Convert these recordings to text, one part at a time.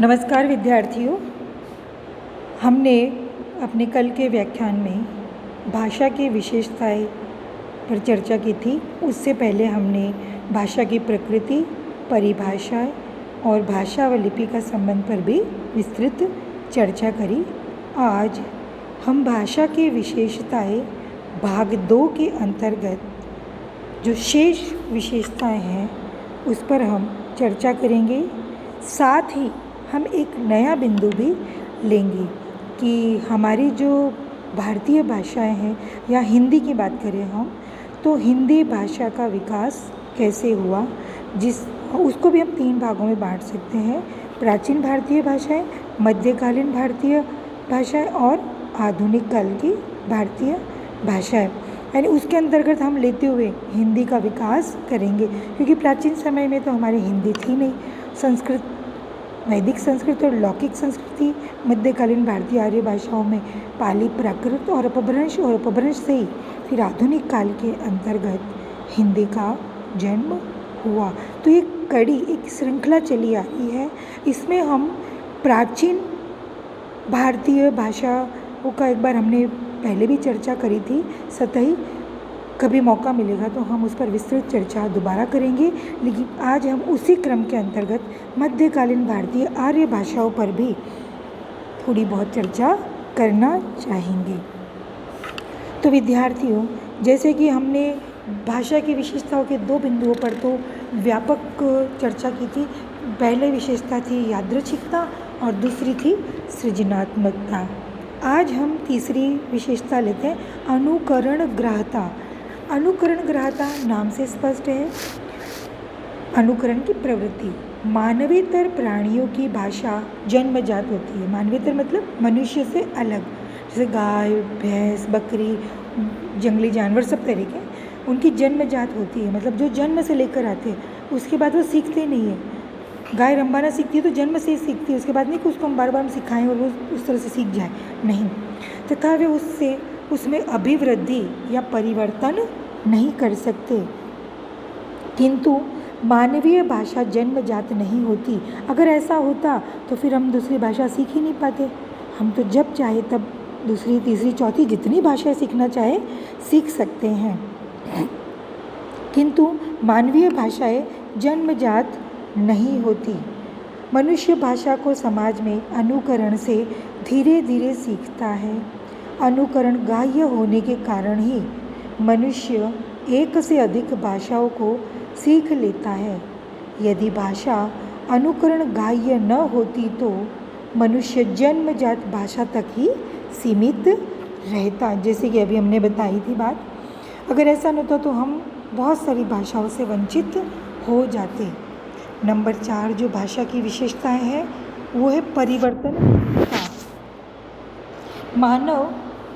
नमस्कार विद्यार्थियों। हमने अपने कल के व्याख्यान में भाषा की विशेषताएं पर चर्चा की थी। उससे पहले हमने भाषा की प्रकृति, परिभाषा और भाषा व लिपि का संबंध पर भी विस्तृत चर्चा करी। आज हम भाषा की विशेषताएं भाग 2 के अंतर्गत जो शेष विशेषताएं हैं उस पर हम चर्चा करेंगे। साथ ही हम एक नया बिंदु भी लेंगे कि हमारी जो भारतीय भाषाएं हैं या हिंदी की बात करें हम, तो हिंदी भाषा का विकास कैसे हुआ, उसको भी हम 3 भागों में बांट सकते हैं। प्राचीन भारतीय भाषाएं, मध्यकालीन भारतीय भाषाएं और आधुनिक काल की भारतीय भाषाएं, यानी उसके अंतर्गत हम लेते हुए हिंदी का विकास करेंगे। क्योंकि प्राचीन समय में तो हमारी हिंदी थी नहीं। संस्कृत, वैदिक संस्कृत और लौकिक संस्कृति, मध्यकालीन भारतीय आर्य भाषाओं में पाली, प्राकृत और अपभ्रंश से ही फिर आधुनिक काल के अंतर्गत हिंदी का जन्म हुआ। तो ये कड़ी, एक श्रृंखला चली आ रही है। इसमें हम प्राचीन भारतीय भाषाओं का एक बार हमने पहले भी चर्चा करी थी सतही। कभी मौका मिलेगा तो हम उस पर विस्तृत चर्चा दोबारा करेंगे, लेकिन आज हम उसी क्रम के अंतर्गत मध्यकालीन भारतीय आर्य भाषाओं पर भी थोड़ी बहुत चर्चा करना चाहेंगे। तो विद्यार्थियों, जैसे कि हमने भाषा की विशेषताओं के 2 बिंदुओं पर तो व्यापक चर्चा की थी। पहले विशेषता थी यादृच्छिकता और दूसरी थी सृजनात्मकता। आज हम तीसरी विशेषता लेते हैं, अनुकरण ग्राह्यता। अनुकरण ग्राह्यता नाम से स्पष्ट है, अनुकरण की प्रवृत्ति। मानवेतर प्राणियों की भाषा जन्मजात होती है। मानवेतर मतलब मनुष्य से अलग, जैसे गाय, भैंस, बकरी, जंगली जानवर, सब तरह के उनकी जन्मजात होती है। मतलब जो जन्म से लेकर आते हैं उसके बाद वो सीखते नहीं है। गाय रंबाना सीखती है तो जन्म से ही सीखती है, उसके बाद नहीं कि उसको हम बार बार सिखाएं और वो उस तरह से सीख जाए, नहीं। तथा वे उसमें अभिवृद्धि या परिवर्तन नहीं कर सकते। किंतु मानवीय भाषा जन्मजात नहीं होती। अगर ऐसा होता तो फिर हम दूसरी भाषा सीख ही नहीं पाते। हम तो जब चाहे तब दूसरी, तीसरी, चौथी जितनी भाषाएं सीखना चाहे सीख सकते हैं। किंतु मानवीय भाषाएं जन्मजात नहीं होती। मनुष्य भाषा को समाज में अनुकरण से धीरे धीरे सीखता है। अनुकरण ग्राह्य होने के कारण ही मनुष्य एक से अधिक भाषाओं को सीख लेता है। यदि भाषा अनुकरण ग्राह्य न होती तो मनुष्य जन्मजात भाषा तक ही सीमित रहता, जैसे कि अभी हमने बताई थी बात। अगर ऐसा न होता तो हम बहुत सारी भाषाओं से वंचित हो जाते। नंबर 4 जो भाषा की विशेषताएं हैं वो है परिवर्तनशीलता।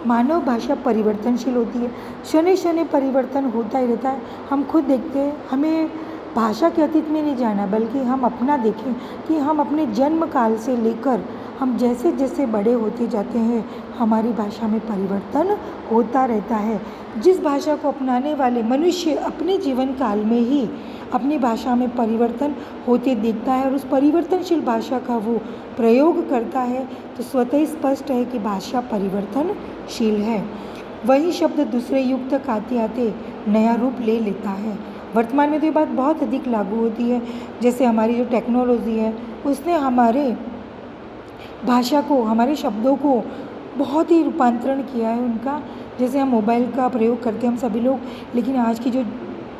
मानव भाषा परिवर्तनशील होती है। शनि शनि परिवर्तन होता ही रहता है। हम खुद देखते हैं, हमें भाषा के अतीत में नहीं जाना, बल्कि हम अपना देखें कि हम अपने जन्म काल से लेकर हम जैसे जैसे बड़े होते जाते हैं हमारी भाषा में परिवर्तन होता रहता है। जिस भाषा को अपनाने वाले मनुष्य अपने जीवन काल में ही अपनी भाषा में परिवर्तन होते देखता है और उस परिवर्तनशील भाषा का वो प्रयोग करता है, तो स्वतः ही स्पष्ट है कि भाषा परिवर्तनशील है। वही शब्द दूसरे युग तक आते आते नया रूप ले लेता है। वर्तमान में तो ये बात बहुत अधिक लागू होती है। जैसे हमारी जो टेक्नोलॉजी है उसने हमारे भाषा को, हमारे शब्दों को बहुत ही रूपांतरण किया है उनका। जैसे हम मोबाइल का प्रयोग करते हैं हम सभी लोग, लेकिन आज की जो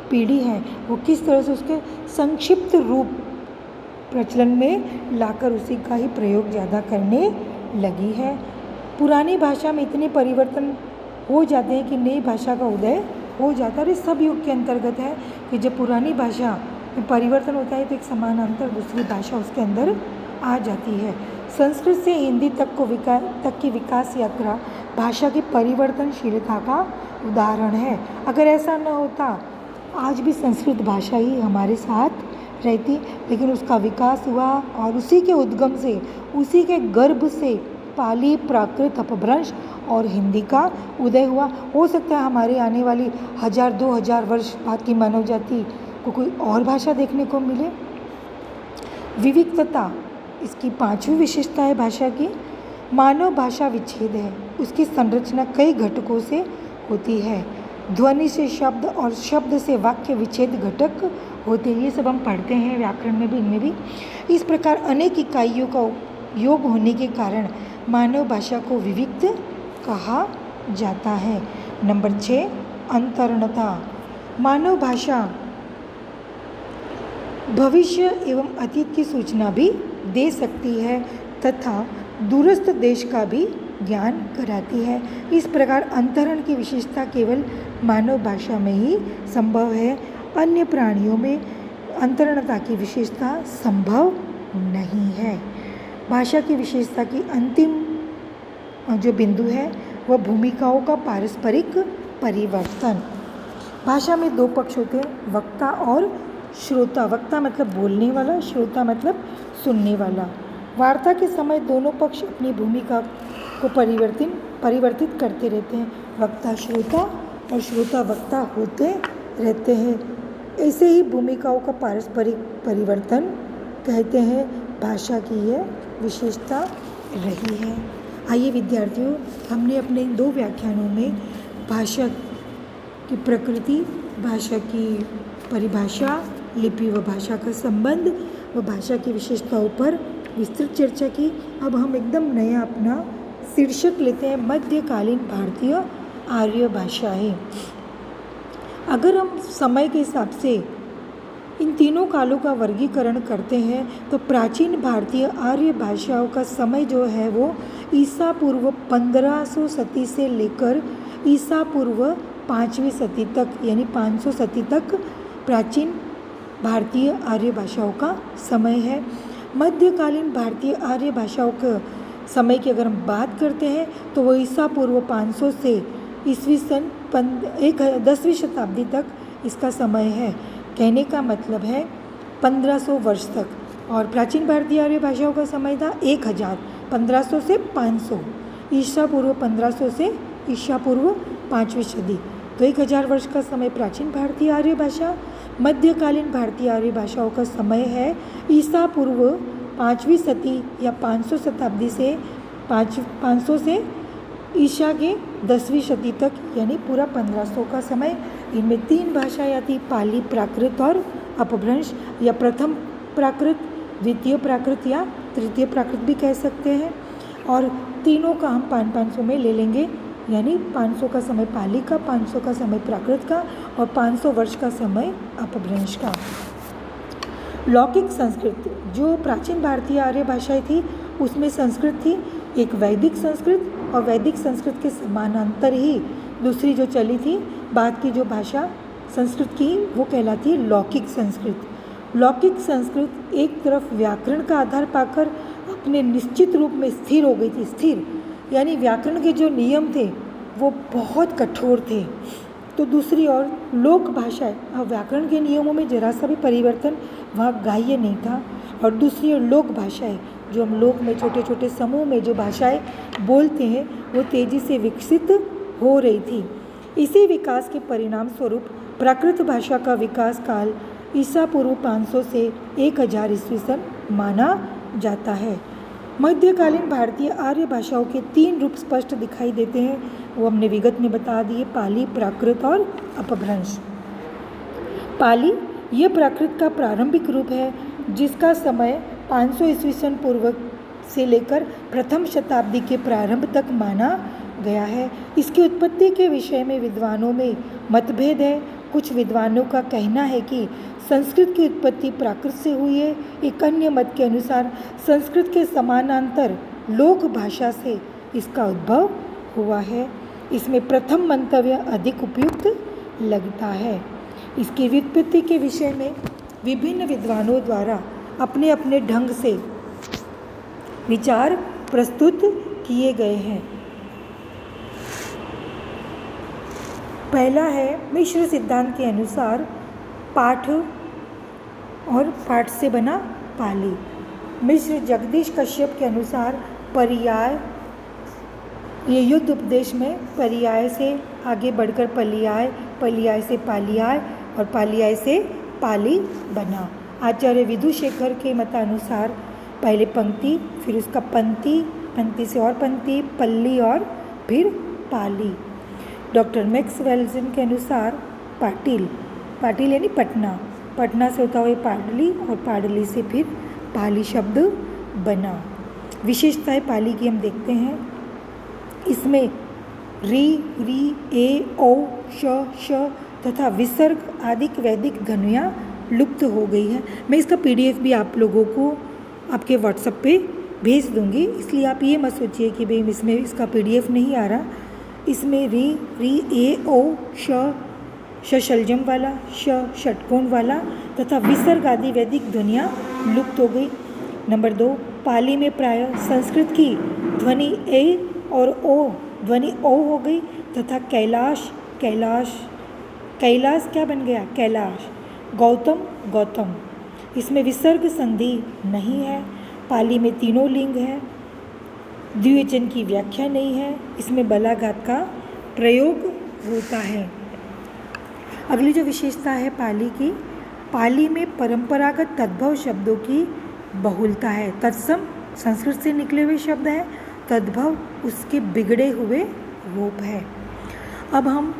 पीढ़ी है वो किस तरह से उसके संक्षिप्त रूप प्रचलन में लाकर उसी का ही प्रयोग ज़्यादा करने लगी है। पुरानी भाषा में इतने परिवर्तन हो जाते हैं कि नई भाषा का उदय हो जाता है। और इस सब युग के अंतर्गत है कि जब पुरानी भाषा में परिवर्तन होता है तो एक समानांतर दूसरी भाषा उसके अंदर आ जाती है। संस्कृत से हिंदी तक की विकास यात्रा भाषा की परिवर्तनशीलता का उदाहरण है। अगर ऐसा न होता आज भी संस्कृत भाषा ही हमारे साथ रहती, लेकिन उसका विकास हुआ और उसी के उद्गम से, उसी के गर्भ से पाली, प्राकृत, अपभ्रंश और हिंदी का उदय हुआ। हो सकता है हमारे आने वाली 1000-2000 वर्ष बाद की मानव जाति को कोई और भाषा देखने को मिले। विविधता इसकी पांचवी विशेषता है भाषा की, मानव भाषा विच्छेद है। उसकी संरचना कई घटकों से होती है। ध्वनि से शब्द और शब्द से वाक्य विच्छेद घटक होते हैं। ये सब हम पढ़ते हैं व्याकरण में भी, इनमें भी। इस प्रकार अनेक इकाइयों का योग होने के कारण मानव भाषा को विविक्त कहा जाता है। नंबर 6, अंतरणता। मानव भाषा भविष्य एवं अतीत की सूचना भी दे सकती है तथा दूरस्थ देश का भी ज्ञान कराती है। इस प्रकार अंतरण की विशेषता केवल मानव भाषा में ही संभव है। अन्य प्राणियों में अंतरणता की विशेषता संभव नहीं है। भाषा की विशेषता की अंतिम जो बिंदु है वह भूमिकाओं का पारस्परिक परिवर्तन। भाषा में दो पक्ष होते हैं, वक्ता और श्रोता। वक्ता मतलब बोलने वाला, श्रोता मतलब सुनने वाला। वार्ता के समय दोनों पक्ष अपनी भूमिका को परिवर्तित करते रहते हैं। वक्ता श्रोता और श्रोता वक्ता होते रहते हैं। ऐसे ही भूमिकाओं का पारस्परिक परिवर्तन कहते हैं भाषा की यह विशेषता रही है। आइए विद्यार्थियों, हमने अपने इन 2 व्याख्यानों में भाषा की प्रकृति, भाषा की परिभाषा, लिपि व भाषा का संबंध व भाषा की विशेषताओं पर विस्तृत चर्चा की। अब हम एकदम नया अपना शीर्षक लेते हैं, मध्यकालीन भारतीय आर्य भाषाएं। अगर हम समय के हिसाब से इन तीनों कालों का वर्गीकरण करते हैं तो प्राचीन भारतीय आर्य भाषाओं का समय जो है वो ईसा पूर्व 1500 सदी से लेकर ईसा पूर्व 5वीं सदी तक, यानी 500 सदी तक प्राचीन भारतीय आर्य भाषाओं का समय है। मध्यकालीन भारतीय आर्य भाषाओं के समय की अगर हम बात करते हैं तो वो ईसा पूर्व 500 से ईस्वी सन 10वीं शताब्दी तक इसका समय है। कहने का मतलब है 1500 वर्ष तक। और प्राचीन भारतीय आर्य भाषाओं का समय था 1000, 1500 से 500, ईसा पूर्व 1500 से ईसा पूर्व 5वीं सदी। तो 1000 वर्ष का समय प्राचीन भारतीय आर्य भाषा। मध्यकालीन भारतीय आर्य भाषाओं का समय है ईसा पूर्व 5वीं सदी या 500 शताब्दी से 500 से ईसा के 10वीं सदी तक, यानी पूरा 1500 का समय। इनमें 3 भाषाएं आती, पाली, प्राकृत और अपभ्रंश, या प्रथम प्राकृत, द्वितीय प्राकृत या तृतीय प्राकृत भी कह सकते हैं। और तीनों का हम 500 में ले लेंगे, यानी 500 का समय पाली का, 500 का समय प्राकृत का और 500 वर्ष का समय अपभ्रंश का। लौकिक संस्कृत, जो प्राचीन भारतीय आर्य भाषाएं थी उसमें संस्कृत थी, एक वैदिक संस्कृत, और वैदिक संस्कृत के समानांतर ही दूसरी जो चली थी बाद की जो भाषा संस्कृत की वो कहलाती है लौकिक संस्कृत। लौकिक संस्कृत एक तरफ व्याकरण का आधार पाकर अपने निश्चित रूप में स्थिर हो गई थी। स्थिर यानी व्याकरण के जो नियम थे वो बहुत कठोर थे। तो दूसरी ओर लोक भाषाएं, अब व्याकरण के नियमों में जरा सा भी परिवर्तन वहाँ ग्राह्य नहीं था। और दूसरी ओर लोक भाषाएं, जो हम लोक में छोटे छोटे समूह में जो भाषाएं बोलते हैं वो तेज़ी से विकसित हो रही थी। इसी विकास के परिणाम स्वरूप प्राकृत भाषा का विकास काल ईसा पूर्व 500 से 1000 ईस्वी सन माना जाता है। मध्यकालीन भारतीय आर्य भाषाओं के 3 रूप स्पष्ट दिखाई देते हैं, वो हमने विगत में बता दिए, पाली, प्राकृत और अपभ्रंश। पाली यह प्राकृत का प्रारंभिक रूप है जिसका समय 500 ईस्वी सन पूर्व से लेकर प्रथम शताब्दी के प्रारंभ तक माना गया है। इसकी उत्पत्ति के विषय में विद्वानों में मतभेद है। कुछ विद्वानों का कहना है कि संस्कृत की उत्पत्ति प्राकृत से हुई है। एक अन्य मत के अनुसार संस्कृत के समानांतर लोक भाषा से इसका उद्भव हुआ है। इसमें प्रथम मंतव्य अधिक उपयुक्त लगता है। इसकी व्युत्पत्ति के विषय में विभिन्न विद्वानों द्वारा अपने अपने ढंग से विचार प्रस्तुत किए गए हैं। पहला है मिश्र सिद्धांत के अनुसार पाठ और पाठ से बना पाली। मिश्र जगदीश कश्यप के अनुसार पर्याय, ये युद्ध उपदेश में पर्याय से आगे बढ़कर पलियाय, पलियाय से पालियाय और पालियाय से पाली बना। आचार्य विधुशेखर के मतानुसार पहले पंक्ति, फिर उसका पंक्ति, पंक्ति से और पंक्ति, पल्ली और फिर पाली। डॉक्टर मैक्स वेल्सन के अनुसार पाटिल, पाटिल यानी पटना, पटना से होता हुआ पाडली और पाडली से फिर पाली शब्द बना। विशेषताएं पाली की हम देखते हैं। इसमें री, री, ए, ओ, श तथा विसर्ग आदि वैदिक ध्वनियाँ लुप्त हो गई है। मैं इसका PDF भी आप लोगों को आपके व्हाट्सएप पे भेज दूंगी, इसलिए आप ये मत सोचिए कि भाई इसमें इसका PDF नहीं आ रहा। इसमें री, री, ए, ओ, श शलजम वाला, षटकोण वाला तथा विसर्ग आदि वैदिक ध्वनियाँ लुप्त हो गई। नंबर 2, पाली में प्राय संस्कृत की ध्वनि ए और ओ ध्वनि ओ हो गई तथा कैलाश, कैलाश क्या बन गया? कैलाश। गौतम, गौतम। इसमें विसर्ग संधि नहीं है। पाली में तीनों लिंग है। द्विवचन की व्याख्या नहीं है। इसमें बलाघात का प्रयोग होता है। अगली जो विशेषता है पाली की, पाली में परंपरागत तद्भव शब्दों की बहुलता है। तत्सम संस्कृत से निकले हुए शब्द हैं, तद्भव उसके बिगड़े हुए रूप है। अब हम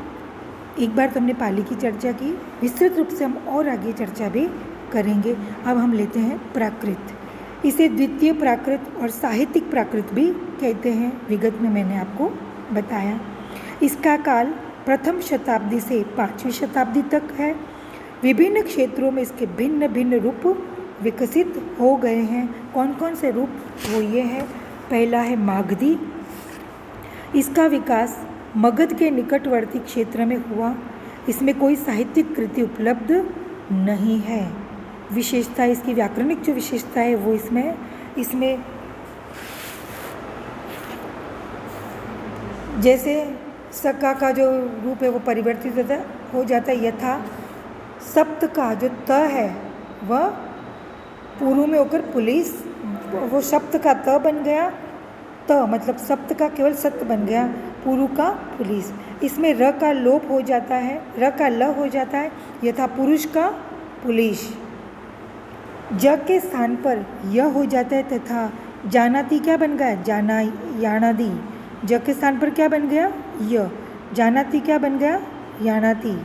एक बार तो हमने पाली की चर्चा की, विस्तृत रूप से हम और आगे चर्चा भी करेंगे। अब हम लेते हैं प्राकृत। इसे द्वितीय प्राकृत और साहित्यिक प्राकृत भी कहते हैं, विगत में मैंने आपको बताया। इसका काल प्रथम शताब्दी से 5वीं शताब्दी तक है। विभिन्न क्षेत्रों में इसके भिन्न भिन्न रूप विकसित हो गए हैं। कौन कौन से रूप? वो ये है, पहला है मागधी। इसका विकास मगध के निकटवर्ती क्षेत्र में हुआ। इसमें कोई साहित्यिक कृति उपलब्ध नहीं है। विशेषता, इसकी व्याकरणिक जो विशेषता है वो इसमें जैसे सका का जो रूप है वो परिवर्तित हो जाता है। यथा सप्त का जो त है वह पूर्व में होकर पुलिस, वो सप्त का त बन गया, त मतलब सप्त का केवल सत्य बन गया, पुरु का पुलिस। इसमें र का लोप हो जाता है, र का ल हो जाता है। यथा पुरुष का पुलिस। ज के स्थान पर य हो जाता है तथा जानाति क्या बन गया? यानादि। ज के स्थान पर क्या बन गया? य। जानाति क्या बन गया? यानाति।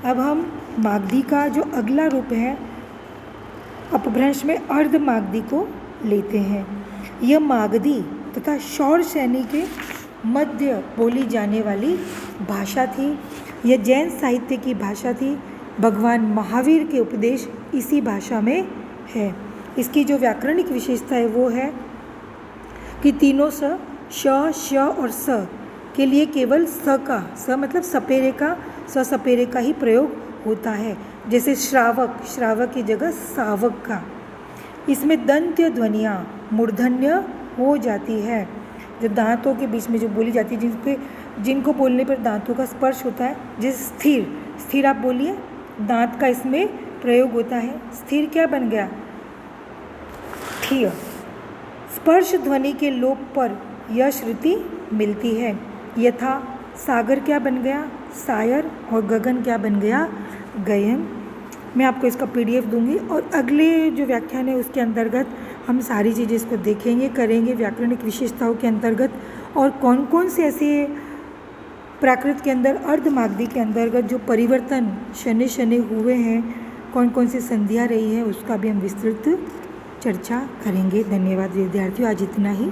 अब हम मागधी का जो अगला रूप है अपभ्रंश में अर्ध मागधी को लेते हैं। यह मागधी तथा शौर श्रेणी के मध्य बोली जाने वाली भाषा थी। यह जैन साहित्य की भाषा थी। भगवान महावीर के उपदेश इसी भाषा में है। इसकी जो व्याकरणिक विशेषता है वो है कि तीनों स, श और स के लिए केवल स का, स मतलब सपेरे का, सपेरे का ही प्रयोग होता है। जैसे श्रावक, श्रावक की जगह सावक का। इसमें दंत्य ध्वनियाँ मूर्धन्य हो जाती है, जो दांतों के बीच में जो बोली जाती है, जिनको बोलने पर दांतों का स्पर्श होता है। जैसे स्थिर, स्थिर आप बोलिए, दांत का इसमें प्रयोग होता है। स्थिर क्या बन गया? ठिय। स्पर्श ध्वनि के लोप पर यह श्रुति मिलती है। यथा सागर क्या बन गया? सायर। और गगन क्या बन गया? गयन। मैं आपको इसका PDF दूंगी और अगले जो व्याख्यान है उसके अंतर्गत हम सारी चीज़ें इसको देखेंगे, करेंगे व्याकरणिक विशेषताओं के अंतर्गत, और कौन कौन से ऐसे प्राकृत के अंदर, अर्धमागधी के अंतर्गत जो परिवर्तन शनि शनि हुए हैं, कौन कौन सी संधियाँ रही है, उसका भी हम विस्तृत चर्चा करेंगे। धन्यवाद विद्यार्थियों, आज इतना ही।